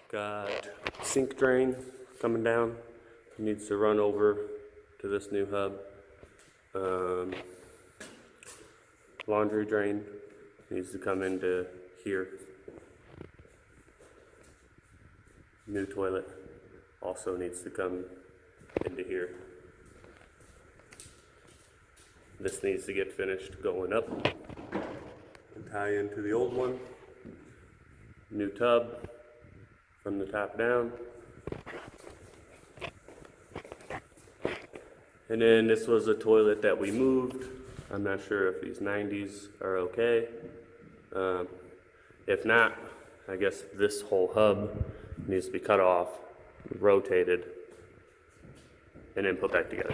Got sink drain coming down, needs to run over to this new hub. Laundry drain needs to come into here. New toilet also needs to come into here. This needs to get finished going up and tie into the old one. New tub from the top down. And then this was a toilet that we moved. I'm not sure if these 90s are okay. If not, I guess this whole hub needs to be cut off, rotated, and then put back together.